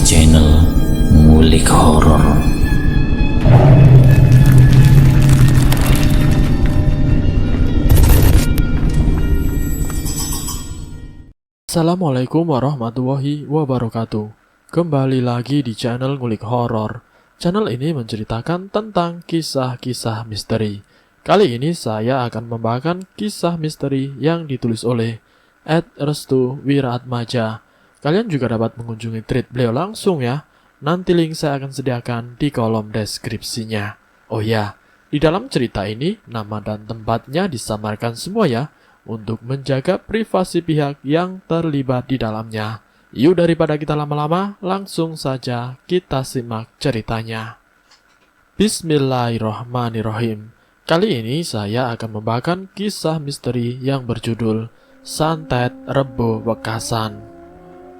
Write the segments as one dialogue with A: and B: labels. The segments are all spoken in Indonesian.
A: channel Ngulik Horor.
B: Assalamualaikum warahmatullahi wabarakatuh. Kembali lagi di channel Ngulik Horor. Channel ini menceritakan tentang kisah-kisah misteri. Kali ini saya akan membawakan kisah misteri yang ditulis oleh @restu wiratmaja. Kalian juga dapat mengunjungi tweet beliau langsung ya. Nanti link saya akan sediakan di kolom deskripsinya. Oh ya, di dalam cerita ini nama dan tempatnya disamarkan semua ya, untuk menjaga privasi pihak yang terlibat di dalamnya. Yuk daripada kita lama-lama, langsung saja kita simak ceritanya. Bismillahirrahmanirrahim. Kali ini saya akan membawakan kisah misteri yang berjudul Santet Rebo Wekasan.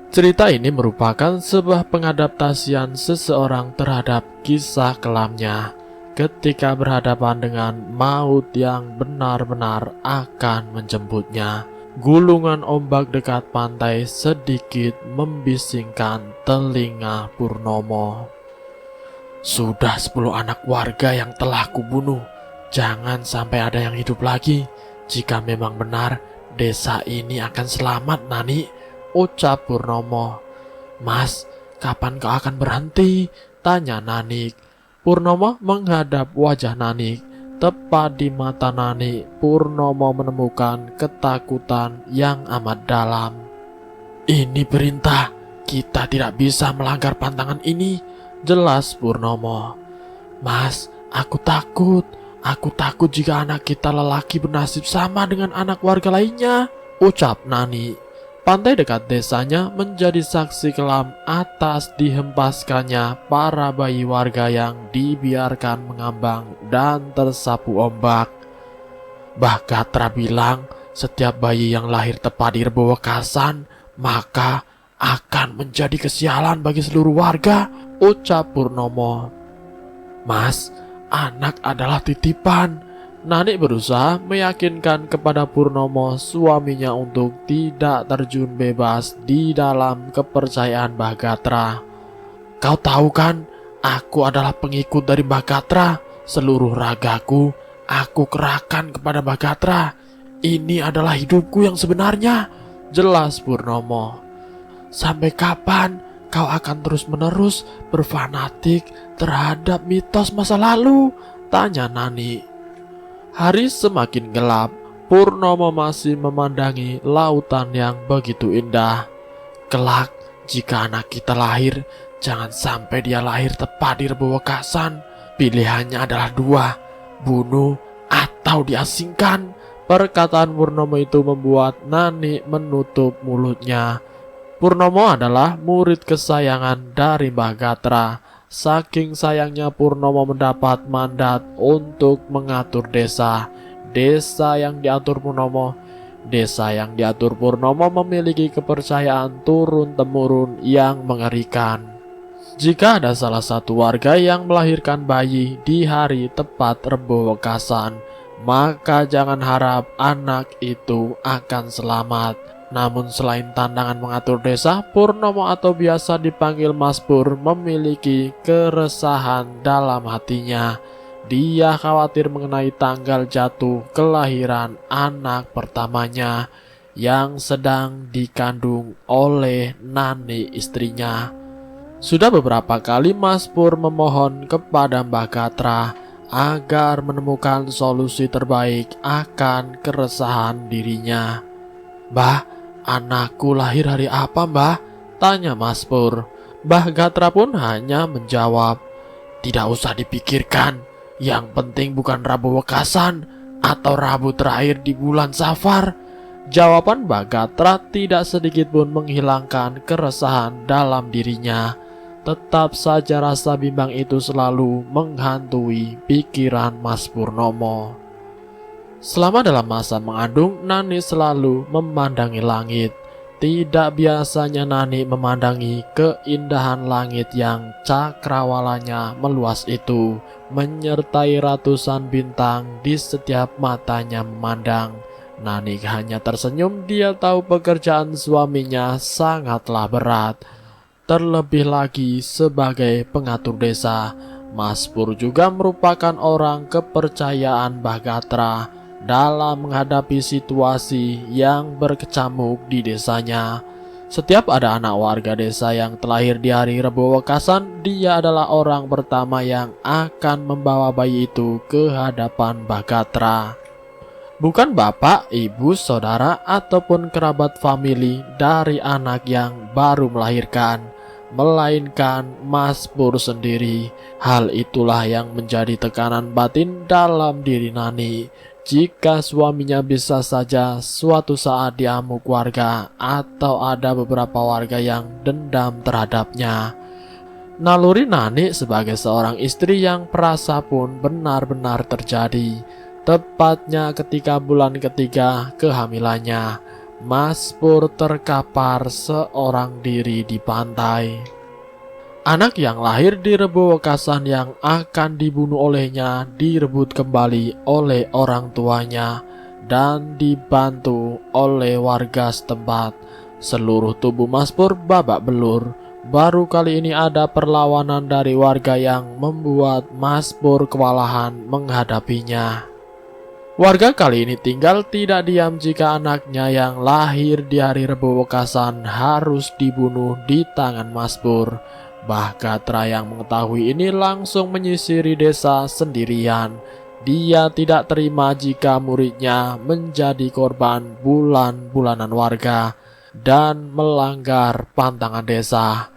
B: Cerita ini merupakan sebuah pengadaptasian seseorang terhadap kisah kelamnya ketika berhadapan dengan maut yang benar-benar akan menjemputnya. Gulungan ombak dekat pantai sedikit membisingkan telinga Purnomo. Sudah 10 anak warga yang telah kubunuh. Jangan sampai ada yang hidup lagi. Jika memang benar, desa ini akan selamat, Nani, ucap Purnomo. Mas, kapan kau akan berhenti? Tanya Nanik. Purnomo menghadap wajah Nanik. Tepat di mata Nanik, Purnomo menemukan ketakutan yang amat dalam. Ini perintah, kita tidak bisa melanggar pantangan ini, jelas Purnomo. Mas, aku takut jika anak kita lelaki bernasib sama dengan anak warga lainnya, ucap Nani. Pantai dekat desanya menjadi saksi kelam atas dihempaskannya para bayi warga yang dibiarkan mengambang dan tersapu ombak. Mbah Gatra bilang setiap bayi yang lahir tepat di Rebo Wekasan maka akan menjadi kesialan bagi seluruh warga, ucap Purnomo. Mas, anak adalah titipan. Nanik berusaha meyakinkan kepada Purnomo suaminya untuk tidak terjun bebas di dalam kepercayaan Mbah Gatra. Kau tahu kan, aku adalah pengikut dari Mbah Gatra. Seluruh ragaku aku kerahkan kepada Mbah Gatra. Ini adalah hidupku yang sebenarnya, jelas Purnomo. Sampai kapan kau akan terus-menerus berfanatik terhadap mitos masa lalu? Tanya Nani. Hari semakin gelap, Purnomo masih memandangi lautan yang begitu indah. Kelak, jika anak kita lahir, jangan sampai dia lahir tepat di Rebo Wekasan. Pilihannya adalah dua, bunuh atau diasingkan. Perkataan Purnomo itu membuat Nani menutup mulutnya. Purnomo adalah murid kesayangan dari Mbah Gatra. Saking sayangnya Purnomo mendapat mandat untuk mengatur desa. Desa yang diatur Purnomo memiliki kepercayaan turun-temurun yang mengerikan. Jika ada salah satu warga yang melahirkan bayi di hari tepat Rebo Wekasan, maka jangan harap anak itu akan selamat. Namun selain tantangan mengatur desa, Purnomo atau biasa dipanggil Mas Pur memiliki keresahan dalam hatinya. Dia khawatir mengenai tanggal jatuh kelahiran anak pertamanya yang sedang dikandung oleh Nani istrinya. Sudah beberapa kali Mas Pur memohon kepada Mbah Gatra agar menemukan solusi terbaik akan keresahan dirinya. Mbah, anakku lahir hari apa, Mbah? Tanya Mas Pur. Mbah Gatra pun hanya menjawab, tidak usah dipikirkan. Yang penting bukan Rebo Wekasan atau Rabu terakhir di bulan Safar. Jawaban Mbah Gatra tidak sedikit pun menghilangkan keresahan dalam dirinya. Tetap saja rasa bimbang itu selalu menghantui pikiran Mas Purnomo. Selama dalam masa mengandung, Nani selalu memandangi langit. Tidak biasanya Nani memandangi keindahan langit yang cakrawalanya meluas itu, menyertai ratusan bintang di setiap matanya memandang. Nani hanya tersenyum, dia tahu pekerjaan suaminya sangatlah berat. terlebih lagi sebagai pengatur desa. Mas Pur juga merupakan orang kepercayaan Mbah Gatra dalam menghadapi situasi yang berkecamuk di desanya. Setiap ada anak warga desa yang terlahir di hari Rebo Wekasan, dia adalah orang pertama yang akan membawa bayi itu ke hadapan Mbah Gatra. Bukan bapak, ibu, saudara, ataupun kerabat famili dari anak yang baru melahirkan, melainkan Mas Pur sendiri. Hal itulah yang menjadi tekanan batin dalam diri Nani. Jika suaminya bisa saja suatu saat diamuk warga atau ada beberapa warga yang dendam terhadapnya. Naluri Nani sebagai seorang istri yang perasa pun benar-benar terjadi. Tepatnya ketika bulan ketiga kehamilannya, Mas Pur terkapar seorang diri di pantai. Anak yang lahir di Rebo Wekasan yang akan dibunuh olehnya direbut kembali oleh orang tuanya dan dibantu oleh warga setempat. Seluruh tubuh Mas Pur babak belur. Baru kali ini ada perlawanan dari warga yang membuat Mas Pur kewalahan menghadapinya. Warga kali ini tinggal tidak diam jika anaknya yang lahir di hari Rebo Wekasan harus dibunuh di tangan Mas Pur. Mbah Gatra yang mengetahui ini langsung menyisiri desa sendirian. Dia tidak terima jika muridnya menjadi korban bulan-bulanan warga dan melanggar pantangan desa.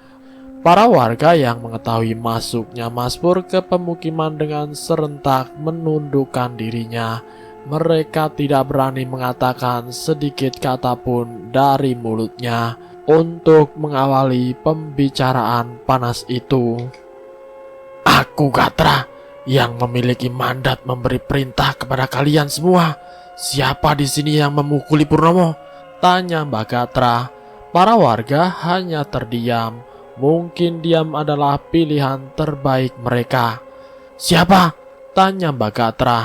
B: Para warga yang mengetahui masuknya Mas Pur ke pemukiman dengan serentak menundukkan dirinya. Mereka tidak berani mengatakan sedikit kata pun dari mulutnya untuk mengawali pembicaraan panas itu. Aku Gatra yang memiliki mandat memberi perintah kepada kalian semua. Siapa di sini yang memukuli Purnomo? Tanya Mbah Gatra. Para warga hanya terdiam. Mungkin diam adalah pilihan terbaik mereka. Siapa? Tanya Mbah Gatra.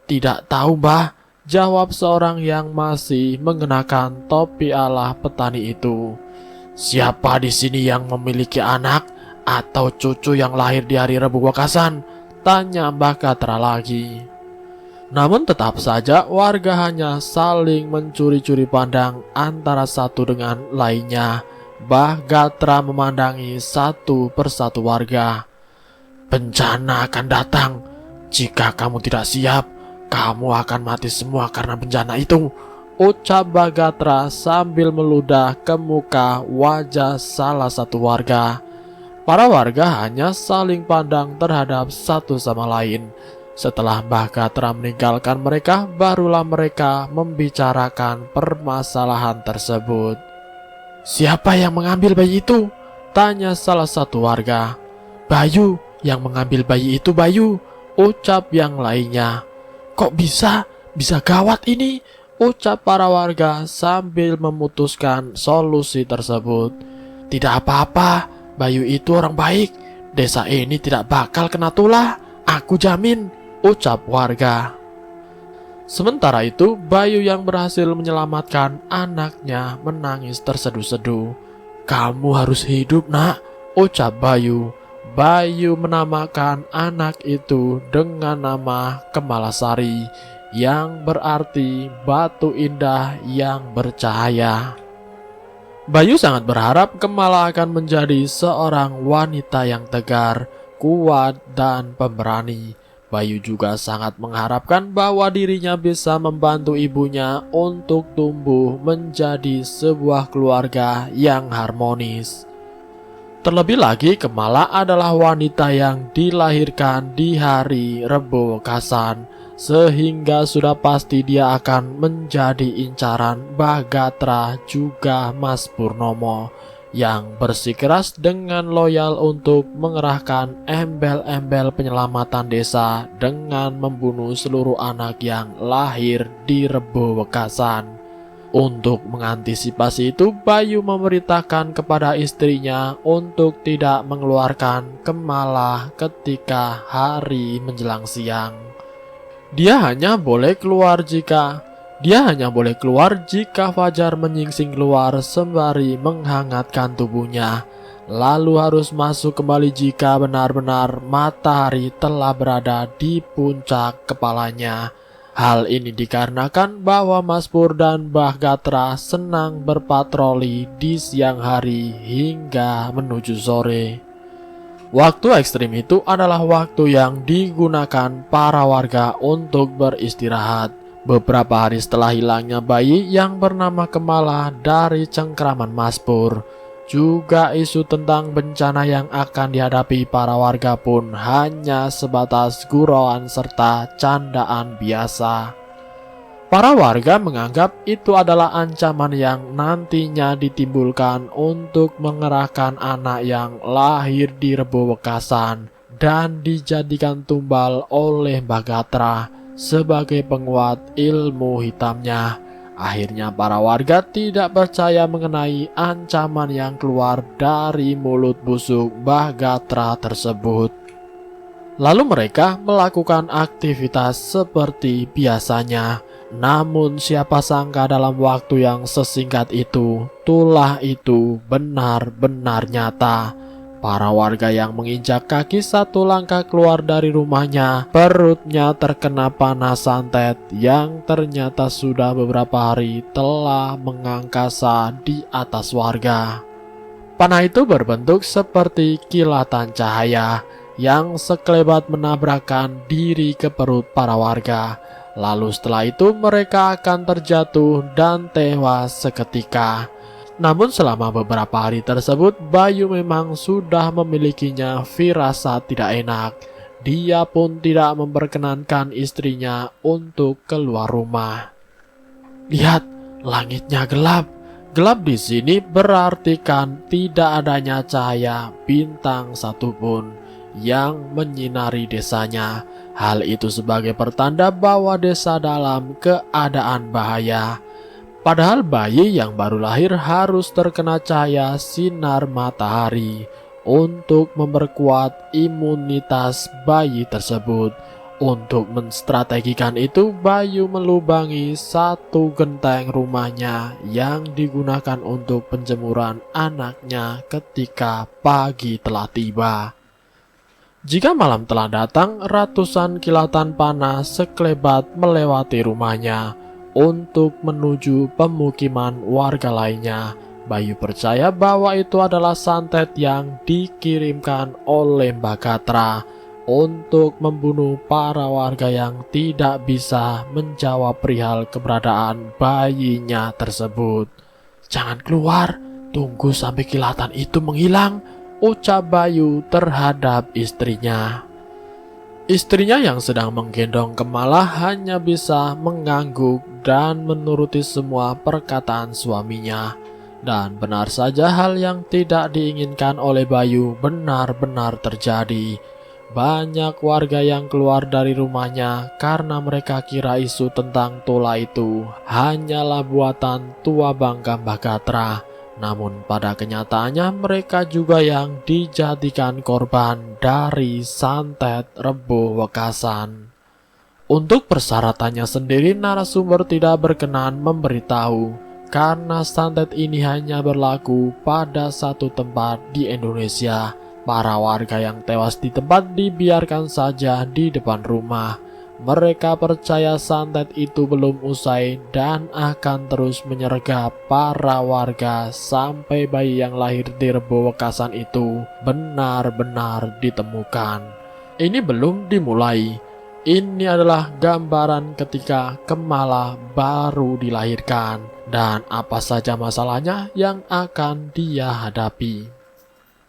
B: Tidak tahu, Mbah, jawab seorang yang masih mengenakan topi ala petani itu. Siapa di sini yang memiliki anak atau cucu yang lahir di hari Rebo Wekasan? Tanya Mbah Gatra lagi. Namun tetap saja warga hanya saling mencuri-curi pandang antara satu dengan lainnya. Mbah Gatra memandangi satu persatu warga. Bencana akan datang. Jika kamu tidak siap, kamu akan mati semua karena bencana itu, ucap Mbah Gatra sambil meludah ke muka wajah salah satu warga. Para warga hanya saling pandang terhadap satu sama lain. Setelah Mbah Gatra meninggalkan mereka, barulah mereka membicarakan permasalahan tersebut. Siapa yang mengambil bayi itu? Tanya salah satu warga. Bayu yang mengambil bayi itu, Bayu, ucap yang lainnya. Kok bisa gawat ini, ucap para warga sambil memutuskan solusi tersebut. Tidak apa-apa, Bayu itu orang baik. Desa ini tidak bakal kena tulah, aku jamin, ucap warga. Sementara itu, Bayu yang berhasil menyelamatkan anaknya menangis terseduh-seduh. Kamu harus hidup, nak, ucap Bayu. Bayu menamakan anak itu dengan nama Kemalasari, yang berarti batu indah yang bercahaya. Bayu sangat berharap Kemala akan menjadi seorang wanita yang tegar, kuat, dan pemberani. Bayu juga sangat mengharapkan bahwa dirinya bisa membantu ibunya untuk tumbuh menjadi sebuah keluarga yang harmonis. Terlebih lagi, Kemala adalah wanita yang dilahirkan di hari Rebo Wekasan, sehingga sudah pasti dia akan menjadi incaran Mbah Gatra juga Mas Purnomo, yang bersikeras dengan loyal untuk mengerahkan embel-embel penyelamatan desa dengan membunuh seluruh anak yang lahir di Rebo Wekasan. Untuk mengantisipasi itu, Bayu memerintahkan kepada istrinya untuk tidak mengeluarkan Kemala ketika hari menjelang siang. Dia hanya boleh keluar jika fajar menyingsing keluar sembari menghangatkan tubuhnya. lalu harus masuk kembali jika benar-benar matahari telah berada di puncak kepalanya. Hal ini dikarenakan bahwa Mas Pur dan Mbah Gatra senang berpatroli di siang hari hingga menuju sore. Waktu ekstrim itu adalah waktu yang digunakan para warga untuk beristirahat. Beberapa hari setelah hilangnya bayi yang bernama Kemala dari cengkraman Mas Pur, juga isu tentang bencana yang akan dihadapi para warga pun hanya sebatas gurauan serta candaan biasa. Para warga menganggap itu adalah ancaman yang nantinya ditimbulkan untuk mengerahkan anak yang lahir di Rebo Wekasan dan dijadikan tumbal oleh Mbah Gatra sebagai penguat ilmu hitamnya. Akhirnya para warga tidak percaya mengenai ancaman yang keluar dari mulut busuk Mbah Gatra tersebut. Lalu mereka melakukan aktivitas seperti biasanya. Namun siapa sangka dalam waktu yang sesingkat itu, tulah itu benar-benar nyata. Para warga yang menginjak kaki satu langkah keluar dari rumahnya, perutnya terkena panas santet yang ternyata sudah beberapa hari telah mengangkasa di atas warga. Panah itu berbentuk seperti kilatan cahaya yang sekelebat menabrakkan diri ke perut para warga. Lalu setelah itu mereka akan terjatuh dan tewas seketika. Namun selama beberapa hari tersebut, Bayu memang sudah memilikinya firasat tidak enak. Dia pun tidak memperkenankan istrinya untuk keluar rumah. Lihat, langitnya gelap. Gelap di sini berarti kan tidak adanya cahaya bintang satupun yang menyinari desanya. Hal itu sebagai pertanda bahwa desa dalam keadaan bahaya. Padahal bayi yang baru lahir harus terkena cahaya sinar matahari untuk memperkuat imunitas bayi tersebut. Untuk menstrategikan itu, Bayu melubangi satu genteng rumahnya yang digunakan untuk penjemuran anaknya ketika pagi telah tiba. Jika malam telah datang, ratusan kilatan panas sekelebat melewati rumahnya untuk menuju pemukiman warga lainnya. Bayu percaya bahwa itu adalah santet yang dikirimkan oleh Mbah Gatra untuk membunuh para warga yang tidak bisa menjawab perihal keberadaan bayinya tersebut. "Jangan keluar, tunggu sampai kilatan itu menghilang," ucap Bayu terhadap istrinya. Istrinya yang sedang menggendong Kemala hanya bisa mengangguk dan menuruti semua perkataan suaminya. Dan benar saja hal yang tidak diinginkan oleh Bayu benar-benar terjadi. Banyak warga yang keluar dari rumahnya karena mereka kira isu tentang tola itu hanyalah buatan tua bangka Mbah Gatra. Namun pada kenyataannya mereka juga yang dijadikan korban dari santet Rebo Wekasan. Untuk persyaratannya sendiri narasumber tidak berkenan memberitahu karena santet ini hanya berlaku pada satu tempat di Indonesia. Para warga yang tewas di tempat dibiarkan saja di depan rumah. Mereka percaya santet itu belum usai dan akan terus menyergap para warga sampai bayi yang lahir di Rebo Wekasan itu benar-benar ditemukan. Ini belum dimulai. Ini adalah gambaran ketika Kemala baru dilahirkan dan apa saja masalahnya yang akan dia hadapi.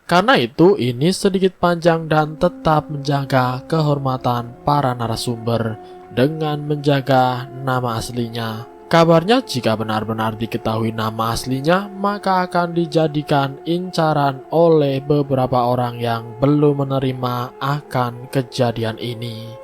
B: Karena itu ini sedikit panjang dan tetap menjaga kehormatan para narasumber dengan menjaga nama aslinya. Kabarnya jika benar-benar diketahui nama aslinya maka akan dijadikan incaran oleh beberapa orang yang belum menerima akan kejadian ini.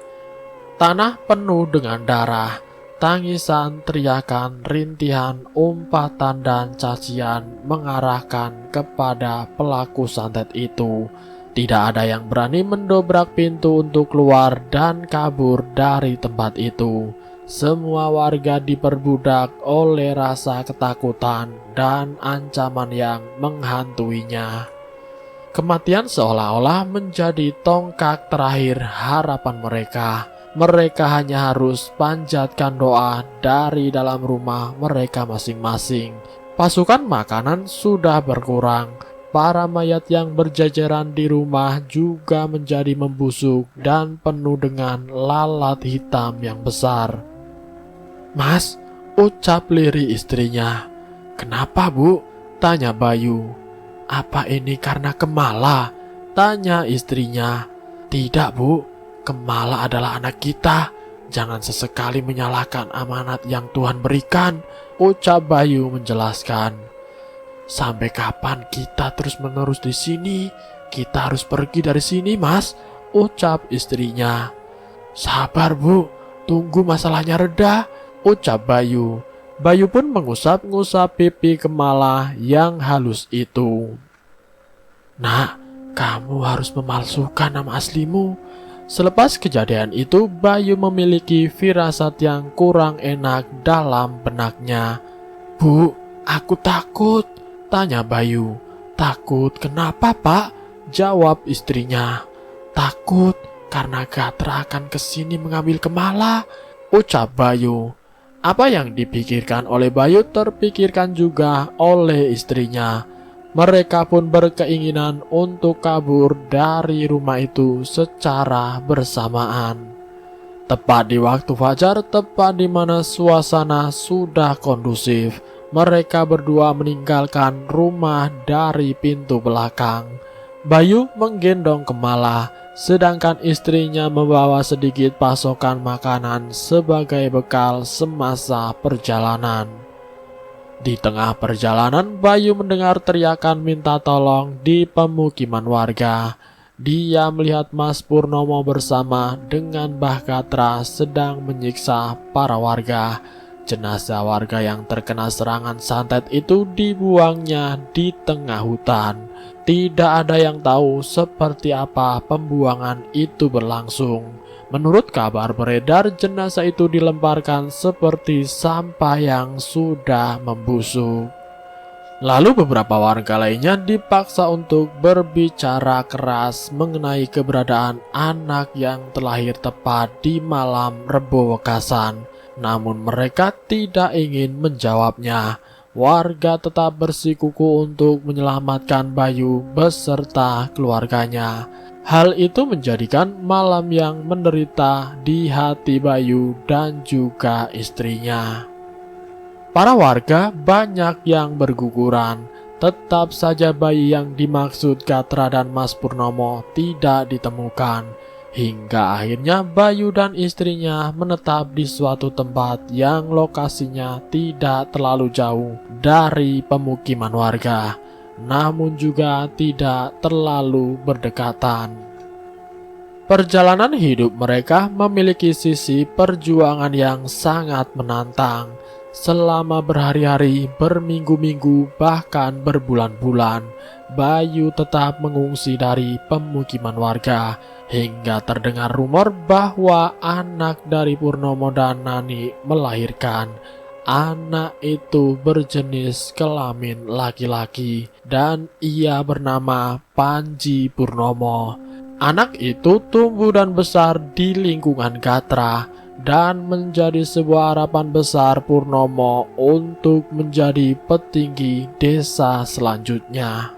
B: Tanah penuh dengan darah, tangisan, teriakan, rintihan, umpatan, dan cacian mengarahkan kepada pelaku santet itu. Tidak ada yang berani mendobrak pintu untuk keluar dan kabur dari tempat itu. Semua warga diperbudak oleh rasa ketakutan dan ancaman yang menghantuinya. Kematian seolah-olah menjadi tongkat terakhir harapan mereka. Mereka hanya harus panjatkan doa dari dalam rumah mereka masing-masing. Pasukan makanan sudah berkurang. Para mayat yang berjajaran di rumah juga menjadi membusuk dan penuh dengan lalat hitam yang besar. "Mas," ucap Liri istrinya. "Kenapa, Bu?" tanya Bayu. "Apa ini karena Kemala?" tanya istrinya. "Tidak, Bu. Kemala adalah anak kita. Jangan sesekali menyalahkan amanat yang Tuhan berikan," ucap Bayu menjelaskan. "Sampai kapan kita terus-menerus di sini? Kita harus pergi dari sini, Mas," ucap istrinya. "Sabar, Bu. Tunggu masalahnya reda," ucap Bayu. Bayu pun mengusap-ngusap pipi Kemala yang halus itu. "Nak, kamu harus memalsukan nama aslimu." Selepas kejadian itu, Bayu memiliki firasat yang kurang enak dalam benaknya. "Bu, aku takut," tanya Bayu. "Takut kenapa, Pak?" jawab istrinya. "Takut karena Gatra akan kesini mengambil Kemala," ucap Bayu. Apa yang dipikirkan oleh Bayu terpikirkan juga oleh istrinya. Mereka pun berkeinginan untuk kabur dari rumah itu secara bersamaan. Tepat di waktu fajar, tepat di mana suasana sudah kondusif, mereka berdua meninggalkan rumah dari pintu belakang. Bayu menggendong Kemala, sedangkan istrinya membawa sedikit pasokan makanan sebagai bekal semasa perjalanan. Di tengah perjalanan, Bayu mendengar teriakan minta tolong di pemukiman warga. Dia melihat Mas Purnomo bersama dengan Mbah Gatra sedang menyiksa para warga. Jenazah warga yang terkena serangan santet itu dibuangnya di tengah hutan. Tidak ada yang tahu seperti apa pembuangan itu berlangsung. Menurut kabar beredar, jenazah itu dilemparkan seperti sampah yang sudah membusuk. Lalu beberapa warga lainnya dipaksa untuk berbicara keras mengenai keberadaan anak yang terlahir tepat di malam Rebo Wekasan. Namun mereka tidak ingin menjawabnya. Warga tetap bersikukuh untuk menyelamatkan Bayu beserta keluarganya. Hal itu menjadikan malam yang menderita di hati Bayu dan juga istrinya. Para warga banyak yang berguguran. Tetap saja bayi yang dimaksud Gatra dan Mas Purnomo tidak ditemukan. Hingga akhirnya Bayu dan istrinya menetap di suatu tempat yang lokasinya tidak terlalu jauh dari pemukiman warga, namun juga tidak terlalu berdekatan. Perjalanan hidup mereka memiliki sisi perjuangan yang sangat menantang. Selama berhari-hari, berminggu-minggu, bahkan berbulan-bulan, Bayu tetap mengungsi dari pemukiman warga, hingga terdengar rumor bahwa anak dari Purnomo dan Nani melahirkan. Anak itu berjenis kelamin laki-laki dan ia bernama Panji Purnomo. Anak itu tumbuh dan besar di lingkungan Gatra dan menjadi sebuah harapan besar Purnomo untuk menjadi petinggi desa selanjutnya.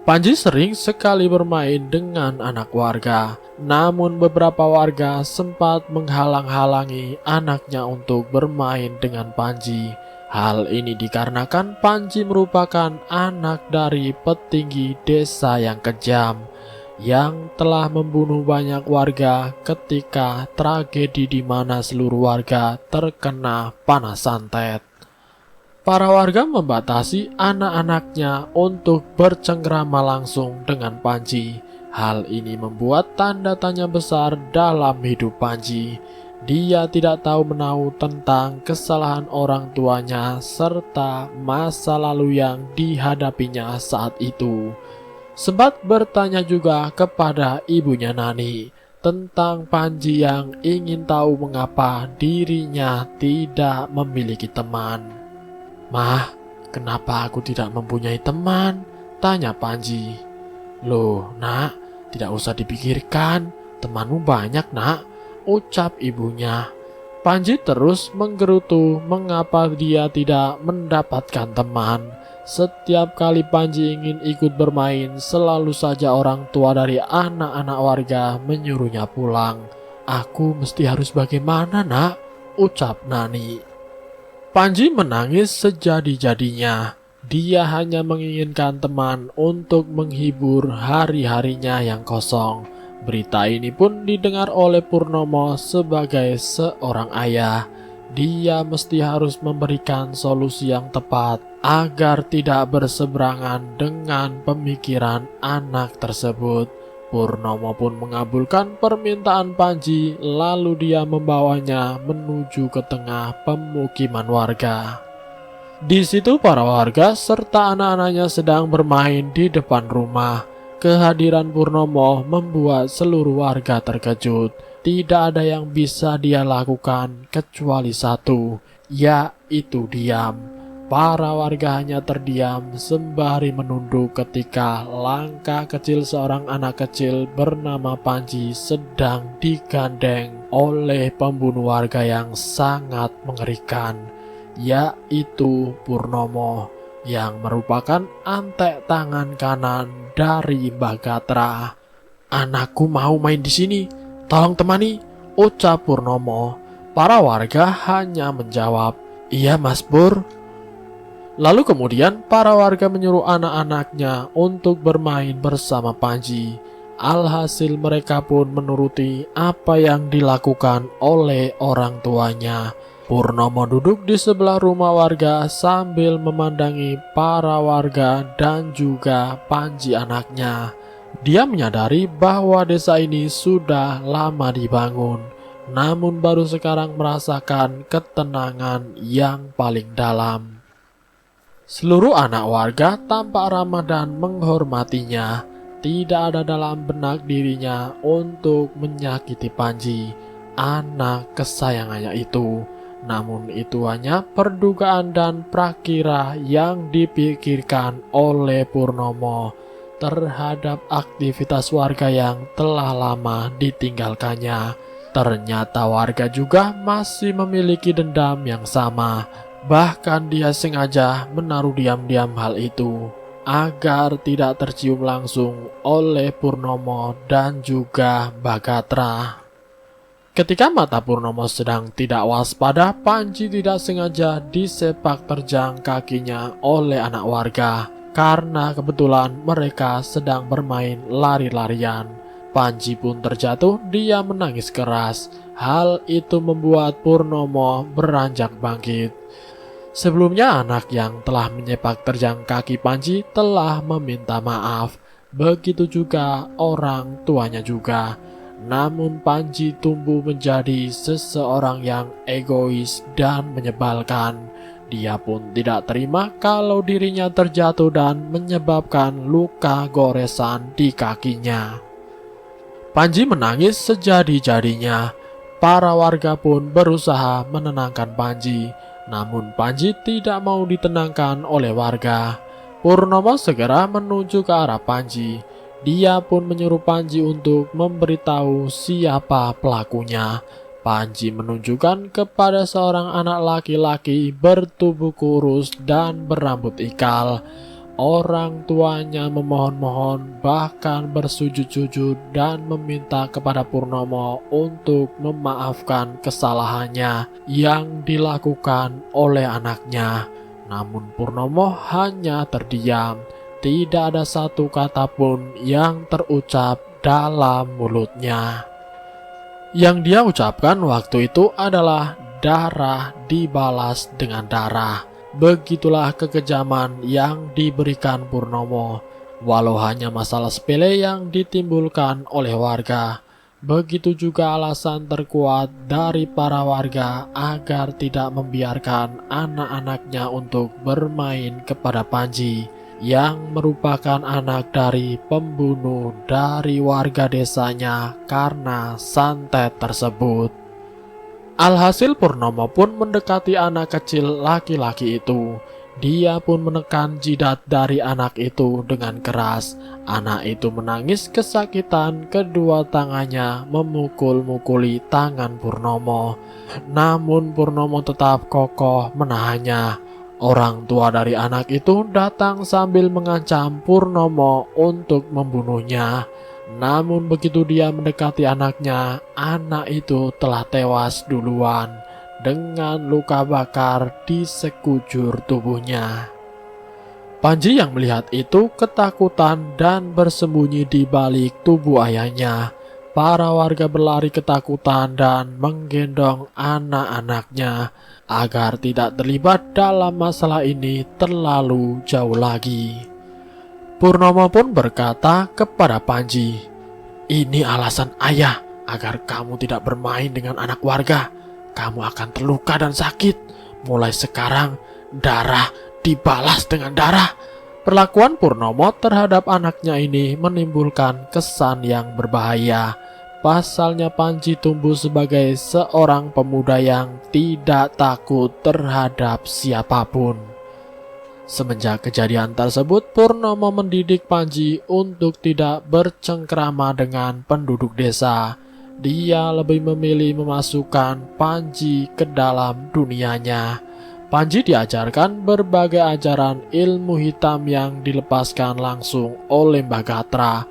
B: Panji sering sekali bermain dengan anak warga, namun beberapa warga sempat menghalang-halangi anaknya untuk bermain dengan Panji. Hal ini dikarenakan Panji merupakan anak dari petinggi desa yang kejam, yang telah membunuh banyak warga ketika tragedi di mana seluruh warga terkena panas santet. Para warga membatasi anak-anaknya untuk bercengkrama langsung dengan Panji. Hal ini membuat tanda tanya besar dalam hidup Panji. Dia tidak tahu menahu tentang kesalahan orang tuanya serta masa lalu yang dihadapinya saat itu. Sempat bertanya juga kepada ibunya Nani tentang Panji yang ingin tahu mengapa dirinya tidak memiliki teman. "Mah, kenapa aku tidak mempunyai teman?" tanya Panji. "Loh, nak, tidak usah dipikirkan. Temanmu banyak, nak," ucap ibunya. Panji terus menggerutu mengapa dia tidak mendapatkan teman. Setiap kali Panji ingin ikut bermain, selalu saja orang tua dari anak-anak warga menyuruhnya pulang. "Aku mesti harus bagaimana, nak?" ucap Nani. Panji menangis sejadi-jadinya. Dia hanya menginginkan teman untuk menghibur hari-harinya yang kosong. Berita ini pun didengar oleh Purnomo sebagai seorang ayah. Dia mesti harus memberikan solusi yang tepat agar tidak berseberangan dengan pemikiran anak tersebut. Purnomo pun mengabulkan permintaan Panji, lalu dia membawanya menuju ke tengah pemukiman warga. Di situ para warga serta anak-anaknya sedang bermain di depan rumah. Kehadiran Purnomo membuat seluruh warga terkejut. Tidak ada yang bisa dia lakukan kecuali satu, yaitu diam. Para warga hanya terdiam sembari menunduk ketika langkah kecil seorang anak kecil bernama Panji sedang digandeng oleh pembunuh warga yang sangat mengerikan, yaitu Purnomo, yang merupakan antek tangan kanan dari Mbah Gatra. "Anakku mau main di sini, tolong temani," ucap Purnomo. Para warga hanya menjawab, "Iya, Mas Pur." Lalu kemudian para warga menyuruh anak-anaknya untuk bermain bersama Panji. Alhasil mereka pun menuruti apa yang dilakukan oleh orang tuanya. Purnomo duduk di sebelah rumah warga sambil memandangi para warga dan juga Panji anaknya. Dia menyadari bahwa desa ini sudah lama dibangun, namun baru sekarang merasakan ketenangan yang paling dalam. Seluruh anak warga tampak ramah dan menghormatinya. Tidak ada dalam benak dirinya untuk menyakiti Panji, anak kesayangannya itu. Namun itu hanya perdugaan dan prakira yang dipikirkan oleh Purnomo terhadap aktivitas warga yang telah lama ditinggalkannya. Ternyata warga juga masih memiliki dendam yang sama. Bahkan dia sengaja menaruh diam-diam hal itu agar tidak tercium langsung oleh Purnomo dan juga Mbah Gatra. Ketika mata Purnomo sedang tidak waspada, Panji tidak sengaja disepak terjang kakinya oleh anak warga karena kebetulan mereka sedang bermain lari-larian. Panji pun terjatuh, dia menangis keras. Hal itu membuat Purnomo beranjak bangkit. Sebelumnya anak yang telah menyepak terjang kaki Panji telah meminta maaf. Begitu juga orang tuanya juga. Namun Panji tumbuh menjadi seseorang yang egois dan menyebalkan. Dia pun tidak terima kalau dirinya terjatuh dan menyebabkan luka goresan di kakinya. Panji menangis sejadi-jadinya. Para warga pun berusaha menenangkan Panji. Namun Panji tidak mau ditenangkan oleh warga. Purnomo segera menuju ke arah Panji. Dia pun menyuruh Panji untuk memberitahu siapa pelakunya. Panji menunjukkan kepada seorang anak laki-laki bertubuh kurus dan berambut ikal. Orang tuanya memohon-mohon, bahkan bersujud-sujud dan meminta kepada Purnomo untuk memaafkan kesalahannya yang dilakukan oleh anaknya. Namun Purnomo hanya terdiam. Tidak ada satu kata pun yang terucap dalam mulutnya. Yang dia ucapkan waktu itu adalah darah dibalas dengan darah. Begitulah kekejaman yang diberikan Purnomo, walau hanya masalah sepele yang ditimbulkan oleh warga. Begitu juga alasan terkuat dari para warga agar tidak membiarkan anak-anaknya untuk bermain kepada Panji, yang merupakan anak dari pembunuh dari warga desanya karena santet tersebut. Alhasil Purnomo pun mendekati anak kecil laki-laki itu. Dia pun menekan jidat dari anak itu dengan keras. Anak itu menangis kesakitan, kedua tangannya memukul-mukuli tangan Purnomo. Namun Purnomo tetap kokoh menahannya. Orang tua dari anak itu datang sambil mengancam Purnomo untuk membunuhnya. Namun begitu dia mendekati anaknya, anak itu telah tewas duluan dengan luka bakar di sekujur tubuhnya. Panji yang melihat itu ketakutan dan bersembunyi di balik tubuh ayahnya. Para warga berlari ketakutan dan menggendong anak-anaknya agar tidak terlibat dalam masalah ini terlalu jauh lagi. Purnomo pun berkata kepada Panji, "Ini alasan ayah agar kamu tidak bermain dengan anak warga. Kamu akan terluka dan sakit. Mulai sekarang, darah dibalas dengan darah." Perlakuan Purnomo terhadap anaknya ini menimbulkan kesan yang berbahaya. Pasalnya Panji tumbuh sebagai seorang pemuda yang tidak takut terhadap siapapun. Semenjak kejadian tersebut, Purnomo mendidik Panji untuk tidak bercengkrama dengan penduduk desa. Dia lebih memilih memasukkan Panji ke dalam dunianya. Panji diajarkan berbagai ajaran ilmu hitam yang dilepaskan langsung oleh Mbah Gatra.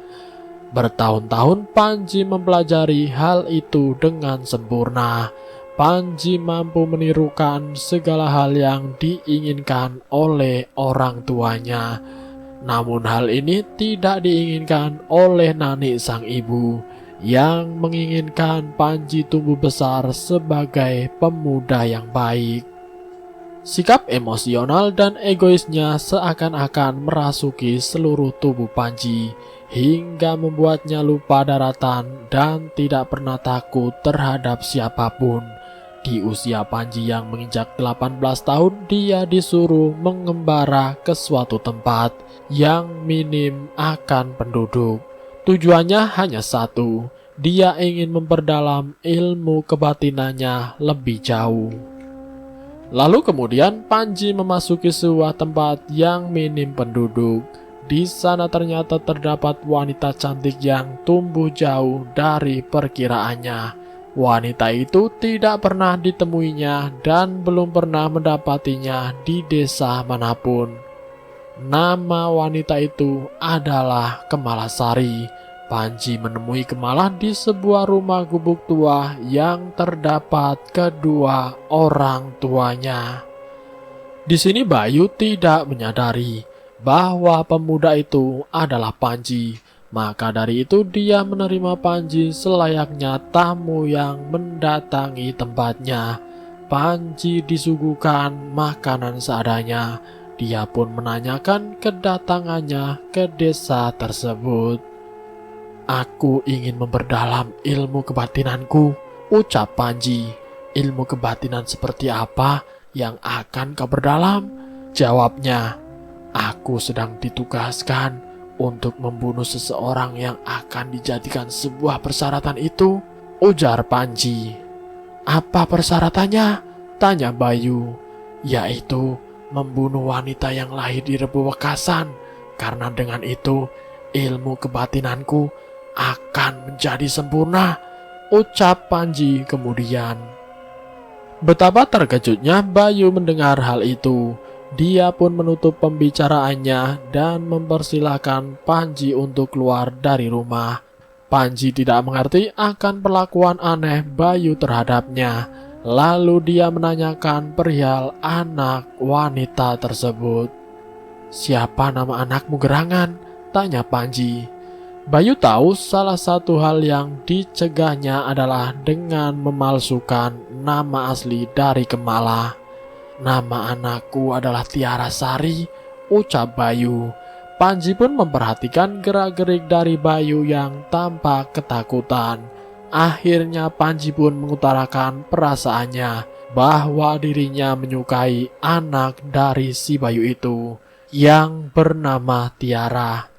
B: Bertahun-tahun Panji mempelajari hal itu dengan sempurna. Panji mampu menirukan segala hal yang diinginkan oleh orang tuanya. Namun hal ini tidak diinginkan oleh Nani sang ibu, yang menginginkan Panji tumbuh besar sebagai pemuda yang baik. Sikap emosional dan egoisnya seakan-akan merasuki seluruh tubuh Panji, hingga membuatnya lupa daratan dan tidak pernah takut terhadap siapapun. Di usia Panji yang menginjak 18 tahun, dia disuruh mengembara ke suatu tempat yang minim akan penduduk. Tujuannya hanya satu, dia ingin memperdalam ilmu kebatinannya lebih jauh. Lalu kemudian Panji memasuki sebuah tempat yang minim penduduk. Di sana ternyata terdapat wanita cantik yang tumbuh jauh dari perkiraannya. Wanita itu tidak pernah ditemuinya dan belum pernah mendapatinya di desa manapun. Nama wanita itu adalah Kemalasari. Panji menemui Kemala di sebuah rumah gubuk tua yang terdapat kedua orang tuanya. Di sini Bayu tidak menyadari bahwa pemuda itu adalah Panji. Maka dari itu dia menerima Panji selayaknya tamu yang mendatangi tempatnya. Panji disuguhkan makanan seadanya. Dia pun menanyakan kedatangannya ke desa tersebut. "Aku ingin memperdalam ilmu kebatinanku," ucap Panji. "Ilmu kebatinan seperti apa yang akan kau perdalam?" Jawabnya, "Aku sedang ditugaskan untuk membunuh seseorang yang akan dijadikan sebuah persyaratan itu," ujar Panji. "Apa persyaratannya?" tanya Bayu. "Yaitu membunuh wanita yang lahir di Rebo Wekasan, karena dengan itu ilmu kebatinanku akan menjadi sempurna," ucap Panji kemudian. Betapa terkejutnya Bayu mendengar hal itu. Dia pun menutup pembicaraannya dan mempersilahkan Panji untuk keluar dari rumah. Panji tidak mengerti akan perlakuan aneh Bayu terhadapnya. Lalu dia menanyakan perihal anak wanita tersebut. "Siapa nama anakmu gerangan?" tanya Panji. Bayu tahu salah satu hal yang dicegahnya adalah dengan memalsukan nama asli dari Kemala. "Nama anakku adalah Tiara Sari," ucap Bayu. Panji pun memperhatikan gerak-gerik dari Bayu yang tampak ketakutan. Akhirnya Panji pun mengutarakan perasaannya bahwa dirinya menyukai anak dari si Bayu itu yang bernama Tiara.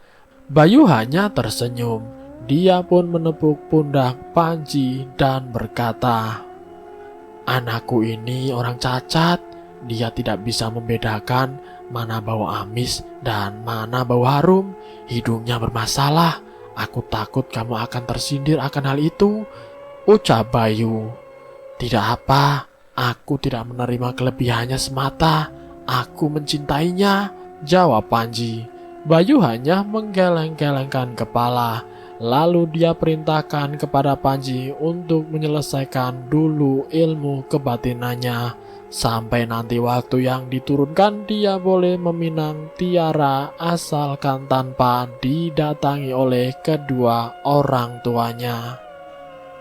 B: Bayu hanya tersenyum. Dia pun menepuk pundak Panji dan berkata, "Anakku ini orang cacat. Dia tidak bisa membedakan mana bau amis dan mana bau harum. Hidungnya bermasalah. Aku takut kamu akan tersindir akan hal itu, ucap Bayu. Tidak apa, aku tidak menerima kelebihannya semata. Aku mencintainya, jawab Panji. Bayu hanya menggeleng-gelengkan kepala. Lalu dia perintahkan kepada Panji untuk menyelesaikan dulu ilmu kebatinannya. Sampai nanti waktu yang diturunkan dia boleh meminang Tiara asalkan tanpa didatangi oleh kedua orang tuanya.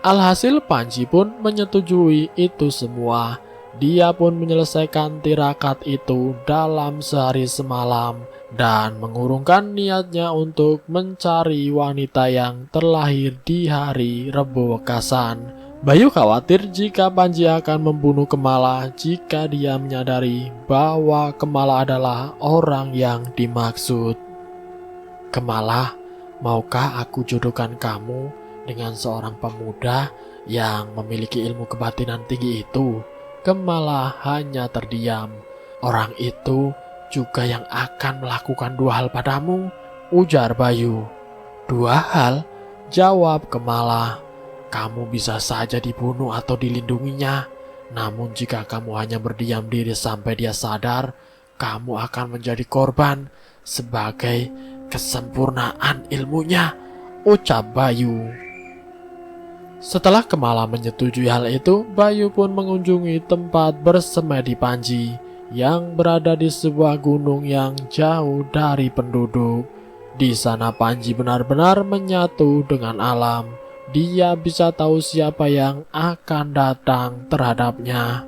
B: Alhasil Panji pun menyetujui itu semua. Dia pun menyelesaikan tirakat itu dalam sehari semalam dan mengurungkan niatnya untuk mencari wanita yang terlahir di hari Rebo Wekasan. Bayu khawatir jika Panji akan membunuh Kemala jika dia menyadari bahwa Kemala adalah orang yang dimaksud. Kemala, maukah aku jodohkan kamu dengan seorang pemuda yang memiliki ilmu kebatinan tinggi itu? Kemala hanya terdiam. Orang itu juga yang akan melakukan dua hal padamu, ujar Bayu. Dua hal? Jawab Kemala. Kamu bisa saja dibunuh atau dilindunginya. Namun jika kamu hanya berdiam diri sampai dia sadar, kamu akan menjadi korban sebagai kesempurnaan ilmunya, ucap Bayu. Setelah Kemala menyetujui hal itu, Bayu pun mengunjungi tempat bersemedi Panji yang berada di sebuah gunung yang jauh dari penduduk. Di sana Panji benar-benar menyatu dengan alam. Dia bisa tahu siapa yang akan datang terhadapnya.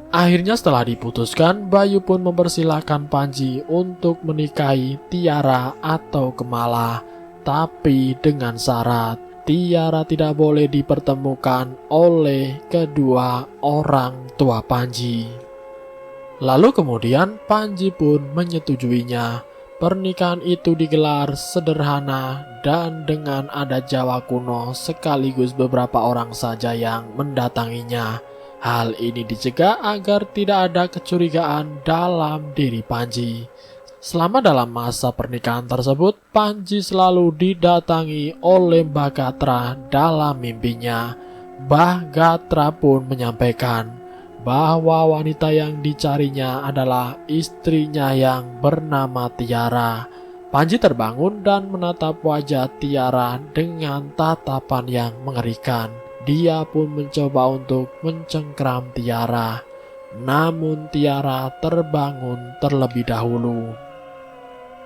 B: Akhirnya setelah diputuskan, Bayu pun mempersilahkan Panji untuk menikahi Tiara atau Kemala, tapi dengan syarat Tiara tidak boleh dipertemukan oleh kedua orang tua Panji. Lalu kemudian Panji pun menyetujuinya. Pernikahan itu digelar sederhana dan dengan adat Jawa kuno sekaligus beberapa orang saja yang mendatanginya. Hal ini dicegah agar tidak ada kecurigaan dalam diri Panji. Selama dalam masa pernikahan tersebut, Panji selalu didatangi oleh Mbah Gatra dalam mimpinya. Mbah Gatra pun menyampaikan bahwa wanita yang dicarinya adalah istrinya yang bernama Tiara. Panji terbangun dan menatap wajah Tiara dengan tatapan yang mengerikan. Dia pun mencoba untuk mencengkram Tiara. Namun Tiara terbangun terlebih dahulu.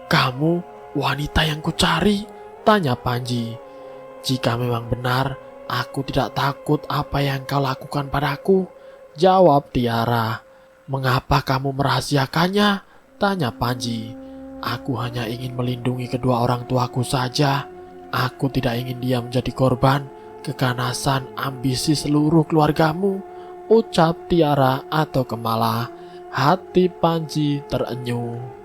B: Kamu wanita yang kucari? Tanya Panji. Jika memang benar, aku tidak takut apa yang kau lakukan padaku, jawab Tiara. Mengapa kamu merahasiakannya? Tanya Panji. Aku hanya ingin melindungi kedua orang tuaku saja. Aku tidak ingin dia menjadi korban keganasan ambisi seluruh keluargamu, ucap Tiara atau Kemala. Hati Panji terenyuh.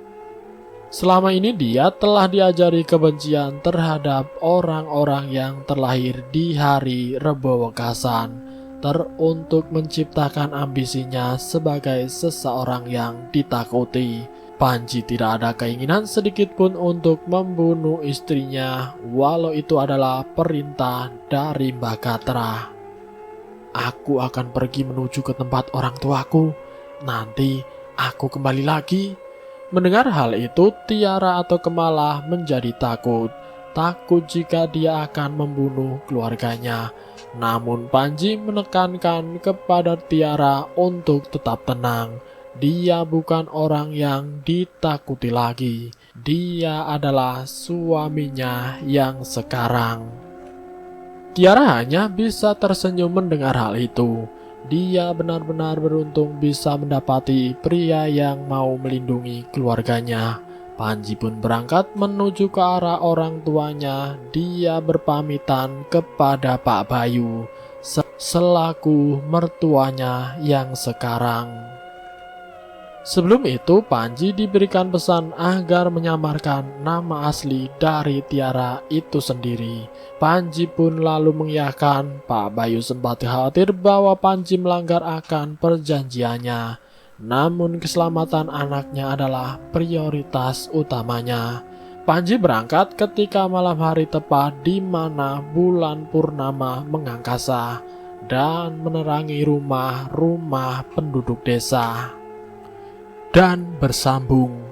B: Selama ini dia telah diajari kebencian terhadap orang-orang yang terlahir di hari Rebo Wekasan, teruntuk menciptakan ambisinya sebagai seseorang yang ditakuti. Panji tidak ada keinginan sedikit pun untuk membunuh istrinya, walau itu adalah perintah dari Mbah Gatra. Aku akan pergi menuju ke tempat orang tuaku. Nanti aku kembali lagi. Mendengar hal itu, Tiara atau Kemala menjadi takut. Takut jika dia akan membunuh keluarganya. Namun Panji menekankan kepada Tiara untuk tetap tenang. Dia bukan orang yang ditakuti lagi. Dia adalah suaminya yang sekarang. Tiara hanya bisa tersenyum mendengar hal itu. Dia benar-benar beruntung bisa mendapati pria yang mau melindungi keluarganya. Panji pun berangkat menuju ke arah orang tuanya. Dia berpamitan kepada Pak Bayu selaku mertuanya yang sekarang. Sebelum itu, Panji diberikan pesan agar menyamarkan nama asli dari Tiara itu sendiri. Panji pun lalu mengiyakan. Pak Bayu sempat khawatir bahwa Panji melanggar akan perjanjiannya. namun keselamatan anaknya adalah prioritas utamanya. Panji berangkat ketika malam hari tepat di mana bulan purnama mengangkasa dan menerangi rumah-rumah penduduk desa. Dan bersambung.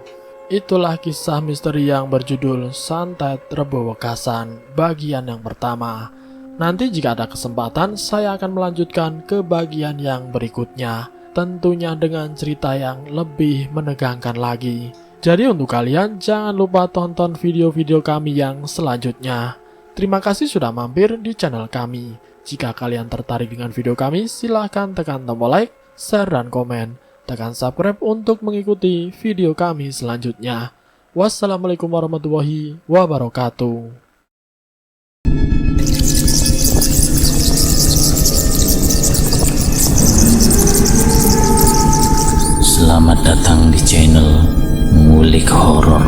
B: Itulah kisah misteri yang berjudul Santet Rebo Wekasan bagian yang pertama. Nanti jika ada kesempatan saya akan melanjutkan ke bagian yang berikutnya, tentunya dengan cerita yang lebih menegangkan lagi. Jadi untuk kalian jangan lupa tonton video-video kami yang selanjutnya. Terima kasih sudah mampir di channel kami. Jika kalian tertarik dengan video kami, silahkan tekan tombol like, share, dan komen. Tekan subscribe untuk mengikuti video kami selanjutnya. Wassalamualaikum warahmatullahi wabarakatuh.
A: Selamat datang di channel Ngulik Horor.